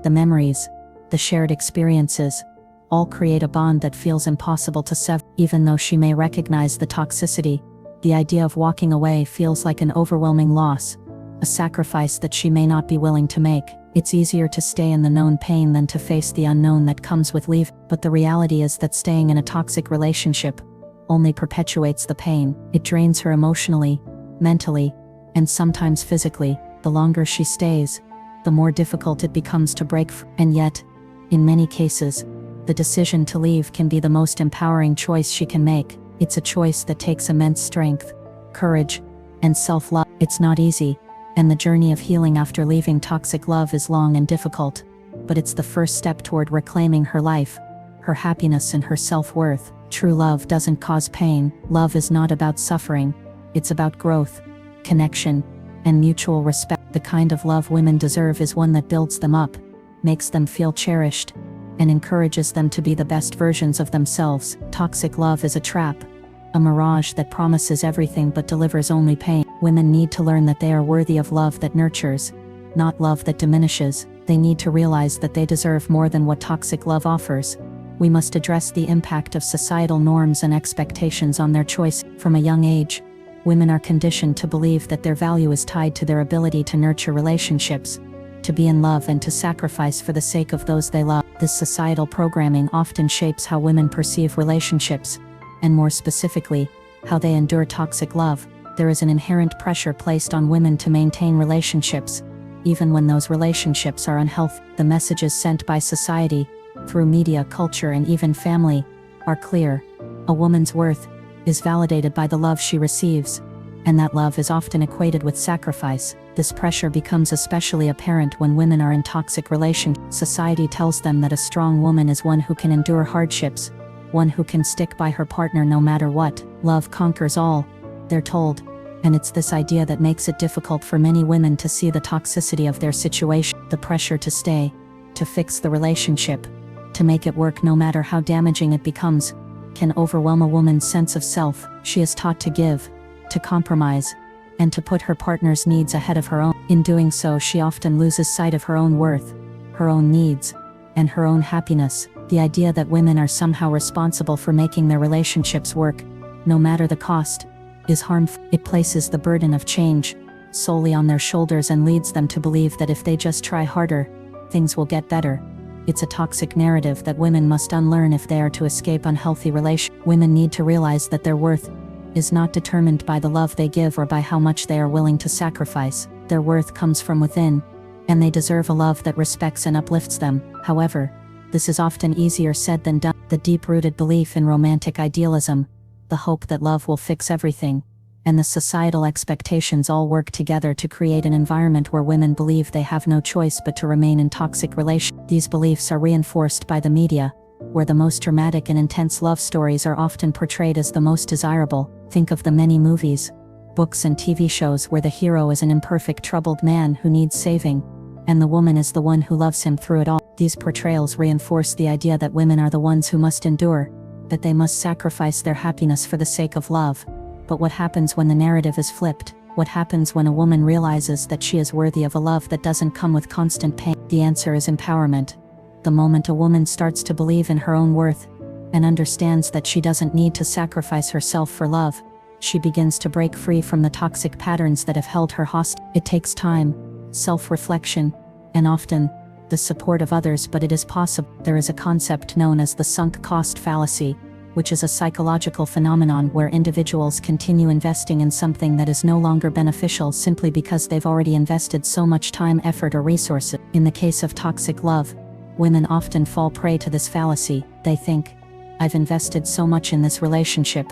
the memories, the shared experiences, all create a bond that feels impossible to sever. Even though she may recognize the toxicity, the idea of walking away feels like an overwhelming loss, a sacrifice that she may not be willing to make. It's easier to stay in the known pain than to face the unknown that comes with leave. But the reality is that staying in a toxic relationship only perpetuates the pain. It drains her emotionally, mentally, and sometimes physically. The longer she stays, the more difficult it becomes to break free. And yet, in many cases, the decision to leave can be the most empowering choice she can make. It's a choice that takes immense strength, courage, and self-love. It's not easy, and the journey of healing after leaving toxic love is long and difficult, but it's the first step toward reclaiming her life, her happiness, and her self-worth. True love doesn't cause pain. Love is not about suffering. It's about growth, connection, and mutual respect. The kind of love women deserve is one that builds them up, makes them feel cherished, and encourages them to be the best versions of themselves. Toxic love is a trap, a mirage that promises everything but delivers only pain. Women need to learn that they are worthy of love that nurtures, not love that diminishes. They need to realize that they deserve more than what toxic love offers. We must address the impact of societal norms and expectations on their choice. From a young age, women are conditioned to believe that their value is tied to their ability to nurture relationships, to be in love, and to sacrifice for the sake of those they love. This societal programming often shapes how women perceive relationships, and more specifically, how they endure toxic love. There is an inherent pressure placed on women to maintain relationships, even when those relationships are unhealthy. The messages sent by society, through media, culture, and even family, are clear. A woman's worth is validated by the love she receives, and that love is often equated with sacrifice. This pressure becomes especially apparent when women are in toxic relationships. Society tells them that a strong woman is one who can endure hardships, one who can stick by her partner no matter what. Love conquers all, they're told, and it's this idea that makes it difficult for many women to see the toxicity of their situation. The pressure to stay, to fix the relationship, to make it work no matter how damaging it becomes, can overwhelm a woman's sense of self. She is taught to give, to compromise, and to put her partner's needs ahead of her own. In doing so, she often loses sight of her own worth, her own needs, and her own happiness. The idea that women are somehow responsible for making their relationships work, no matter the cost, is harmful. It places the burden of change solely on their shoulders and leads them to believe that if they just try harder, things will get better. It's a toxic narrative that women must unlearn if they are to escape unhealthy relations. Women need to realize that their worth is not determined by the love they give or by how much they are willing to sacrifice. Their worth comes from within, and they deserve a love that respects and uplifts them. However, this is often easier said than done. The deep-rooted belief in romantic idealism, the hope that love will fix everything, and the societal expectations all work together to create an environment where women believe they have no choice but to remain in toxic relations. These beliefs are reinforced by the media, where the most dramatic and intense love stories are often portrayed as the most desirable. Think of the many movies, books, and TV shows where the hero is an imperfect, troubled man who needs saving, and the woman is the one who loves him through it all. These portrayals reinforce the idea that women are the ones who must endure, that they must sacrifice their happiness for the sake of love. But what happens when the narrative is flipped? What happens when a woman realizes that she is worthy of a love that doesn't come with constant pain? The answer is empowerment. The moment a woman starts to believe in her own worth, and understands that she doesn't need to sacrifice herself for love, she begins to break free from the toxic patterns that have held her hostage. It takes time, self-reflection, and often, the support of others, but it is possible. There is a concept known as the sunk cost fallacy, which is a psychological phenomenon where individuals continue investing in something that is no longer beneficial simply because they've already invested so much time, effort, or resources. In the case of toxic love, women often fall prey to this fallacy. They think, I've invested so much in this relationship,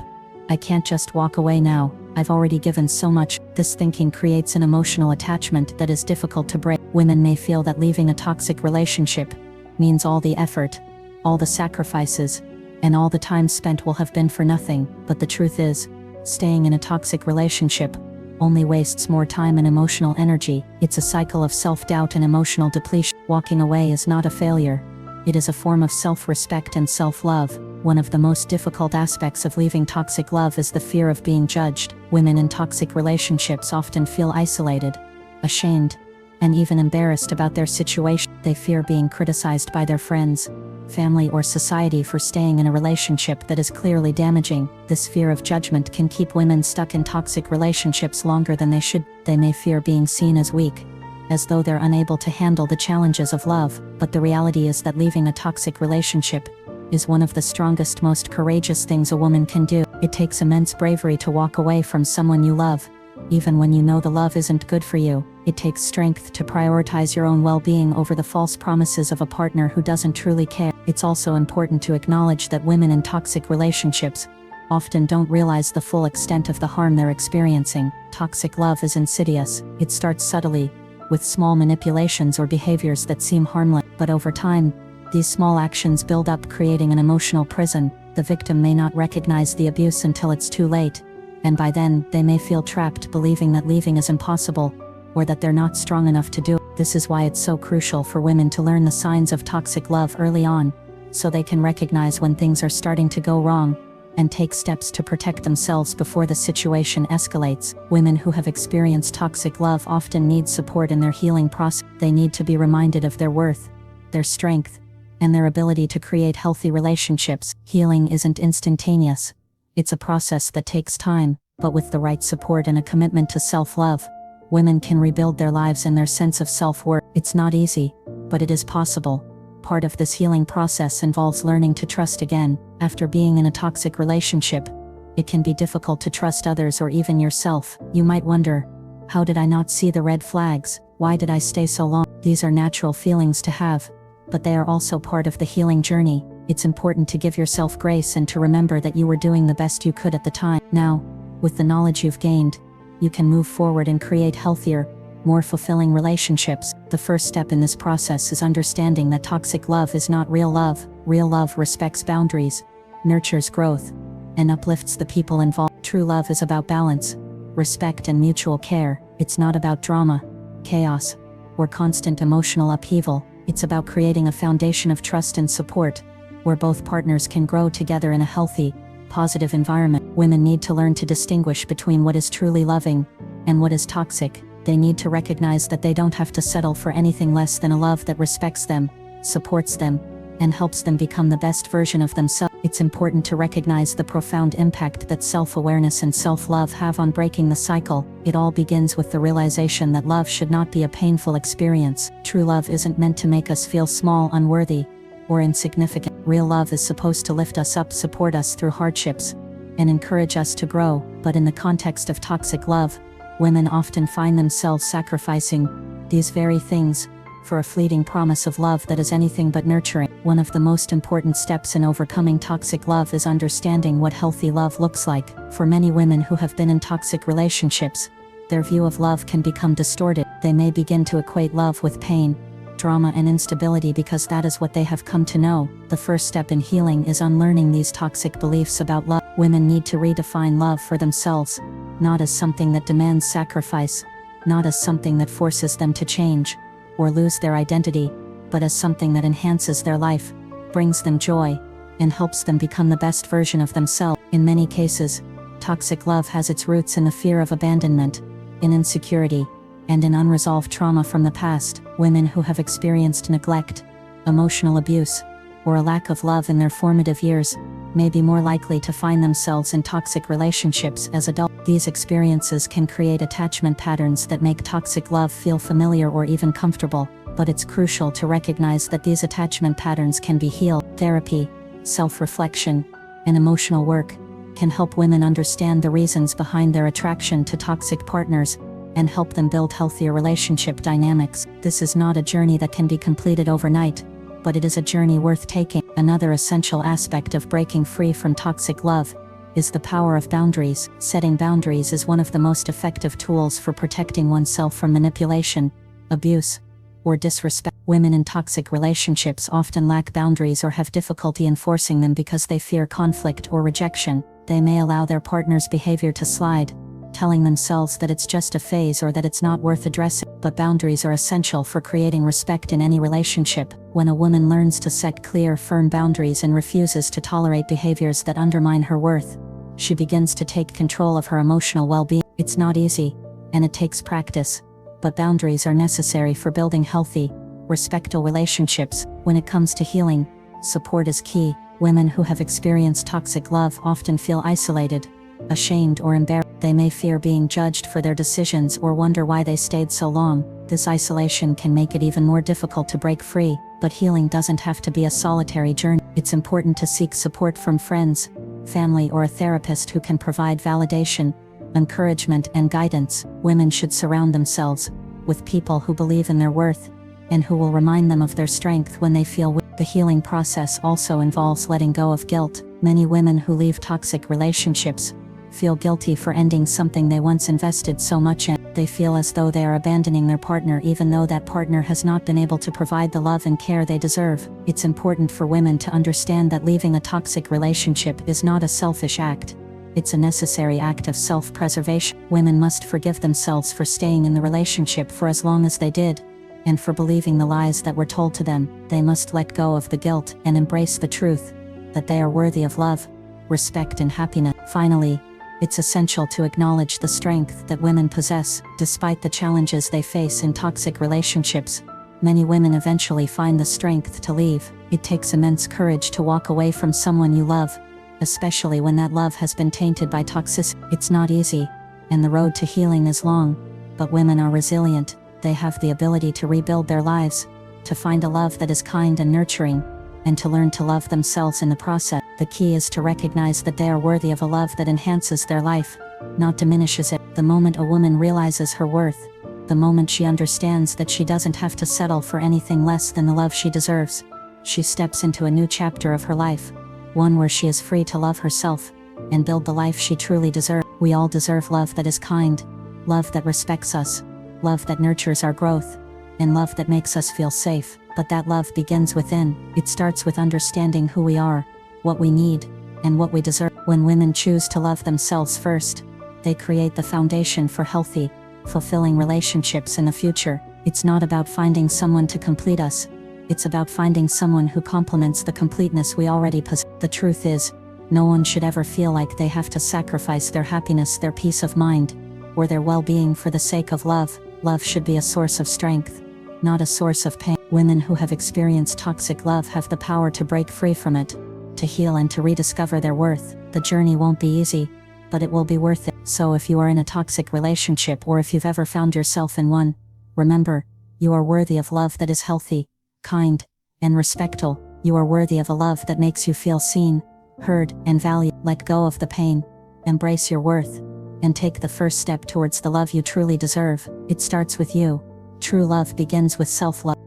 I can't just walk away now, I've already given so much. This thinking creates an emotional attachment that is difficult to break. Women may feel that leaving a toxic relationship means all the effort, all the sacrifices, and all the time spent will have been for nothing. But the truth is, staying in a toxic relationship only wastes more time and emotional energy. It's a cycle of self-doubt and emotional depletion. Walking away is not a failure. It is a form of self-respect and self-love. One of the most difficult aspects of leaving toxic love is the fear of being judged. Women in toxic relationships often feel isolated, ashamed, and even embarrassed about their situation. They fear being criticized by their friends, family, or society for staying in a relationship that is clearly damaging. This fear of judgment can keep women stuck in toxic relationships longer than they should. They may fear being seen as weak, as though they're unable to handle the challenges of love, but the reality is that leaving a toxic relationship is one of the strongest, most courageous things a woman can do. It takes immense bravery to walk away from someone you love, even when you know the love isn't good for you. It takes strength to prioritize your own well-being over the false promises of a partner who doesn't truly care. It's also important to acknowledge that women in toxic relationships often don't realize the full extent of the harm they're experiencing. Toxic love is insidious. It starts subtly, with small manipulations or behaviors that seem harmless, but over time, these small actions build up, creating an emotional prison. The victim may not recognize the abuse until it's too late, and by then, they may feel trapped, believing that leaving is impossible, or that they're not strong enough to do it. This is why it's so crucial for women to learn the signs of toxic love early on, so they can recognize when things are starting to go wrong, and take steps to protect themselves before the situation escalates. Women who have experienced toxic love often need support in their healing process. They need to be reminded of their worth, their strength, and their ability to create healthy relationships. Healing isn't instantaneous. It's a process that takes time, but with the right support and a commitment to self-love, women can rebuild their lives and their sense of self-worth. It's not easy, but it is possible. Part of this healing process involves learning to trust again. After being in a toxic relationship, it can be difficult to trust others or even yourself. You might wonder, how did I not see the red flags? Why did I stay so long? These are natural feelings to have, but they are also part of the healing journey. It's important to give yourself grace and to remember that you were doing the best you could at the time. Now, with the knowledge you've gained, you can move forward and create healthier, more fulfilling relationships. The first step in this process is understanding that toxic love is not real love. Real love respects boundaries, nurtures growth, and uplifts the people involved. True love is about balance, respect, and mutual care. It's not about drama, chaos, or constant emotional upheaval. It's about creating a foundation of trust and support, where both partners can grow together in a healthy, positive environment. Women need to learn to distinguish between what is truly loving and what is toxic. They need to recognize that they don't have to settle for anything less than a love that respects them, supports them, and helps them become the best version of themselves. It's important to recognize the profound impact that self-awareness and self-love have on breaking the cycle. It all begins with the realization that love should not be a painful experience. True love isn't meant to make us feel small, unworthy, or insignificant. Real love is supposed to lift us up, support us through hardships, and encourage us to grow. But in the context of toxic love, women often find themselves sacrificing these very things for a fleeting promise of love that is anything but nurturing. One of the most important steps in overcoming toxic love is understanding what healthy love looks like. For many women who have been in toxic relationships, their view of love can become distorted. They may begin to equate love with pain, drama, and instability because that is what they have come to know. The first step in healing is unlearning these toxic beliefs about love. Women need to redefine love for themselves, not as something that demands sacrifice, not as something that forces them to change or lose their identity, but as something that enhances their life, brings them joy, and helps them become the best version of themselves. In many cases, toxic love has its roots in the fear of abandonment, in insecurity, and in unresolved trauma from the past. Women who have experienced neglect, emotional abuse, or a lack of love in their formative years may be more likely to find themselves in toxic relationships as adults. These experiences can create attachment patterns that make toxic love feel familiar or even comfortable, but it's crucial to recognize that these attachment patterns can be healed. Therapy, self-reflection, and emotional work can help women understand the reasons behind their attraction to toxic partners and help them build healthier relationship dynamics. This is not a journey that can be completed overnight, but it is a journey worth taking. Another essential aspect of breaking free from toxic love is the power of boundaries. Setting boundaries is one of the most effective tools for protecting oneself from manipulation, abuse, or disrespect. Women in toxic relationships often lack boundaries or have difficulty enforcing them because they fear conflict or rejection. They may allow their partner's behavior to slide, telling themselves that it's just a phase or that it's not worth addressing. But boundaries are essential for creating respect in any relationship. When a woman learns to set clear, firm boundaries and refuses to tolerate behaviors that undermine her worth, she begins to take control of her emotional well-being. It's not easy, and it takes practice, but boundaries are necessary for building healthy, respectful relationships. When it comes to healing, support is key. Women who have experienced toxic love often feel isolated, ashamed, or embarrassed. They may fear being judged for their decisions or wonder why they stayed so long. This isolation can make it even more difficult to break free, but healing doesn't have to be a solitary journey. It's important to seek support from friends, family, or a therapist who can provide validation, encouragement, and guidance. Women should surround themselves with people who believe in their worth and who will remind them of their strength when they feel weak. The healing process also involves letting go of guilt. Many women who leave toxic relationships feel guilty for ending something they once invested so much in. They feel as though they are abandoning their partner even though that partner has not been able to provide the love and care they deserve. It's important for women to understand that leaving a toxic relationship is not a selfish act. It's a necessary act of self-preservation. Women must forgive themselves for staying in the relationship for as long as they did, and for believing the lies that were told to them. They must let go of the guilt and embrace the truth that they are worthy of love, respect, and happiness. Finally, it's essential to acknowledge the strength that women possess. Despite the challenges they face in toxic relationships, many women eventually find the strength to leave. It takes immense courage to walk away from someone you love, especially when that love has been tainted by toxicity. It's not easy, and the road to healing is long, but women are resilient. They have the ability to rebuild their lives, to find a love that is kind and nurturing, and to learn to love themselves in the process. The key is to recognize that they are worthy of a love that enhances their life, not diminishes it. The moment a woman realizes her worth, the moment she understands that she doesn't have to settle for anything less than the love she deserves, she steps into a new chapter of her life, one where she is free to love herself and build the life she truly deserves. We all deserve love that is kind, love that respects us, love that nurtures our growth, and love that makes us feel safe. But that love begins within. It starts with understanding who we are, what we need, and what we deserve. When women choose to love themselves first, they create the foundation for healthy, fulfilling relationships in the future. It's not about finding someone to complete us. It's about finding someone who complements the completeness we already possess. The truth is, no one should ever feel like they have to sacrifice their happiness, their peace of mind, or their well-being for the sake of love. Love should be a source of strength, not a source of pain. Women who have experienced toxic love have the power to break free from it, to heal, and to rediscover their worth. The journey won't be easy, but it will be worth it. So if you are in a toxic relationship, or if you've ever found yourself in one, remember, you are worthy of love that is healthy, kind, and respectful. You are worthy of a love that makes you feel seen, heard, and valued. Let go of the pain, embrace your worth, and take the first step towards the love you truly deserve. It starts with you. True love begins with self-love.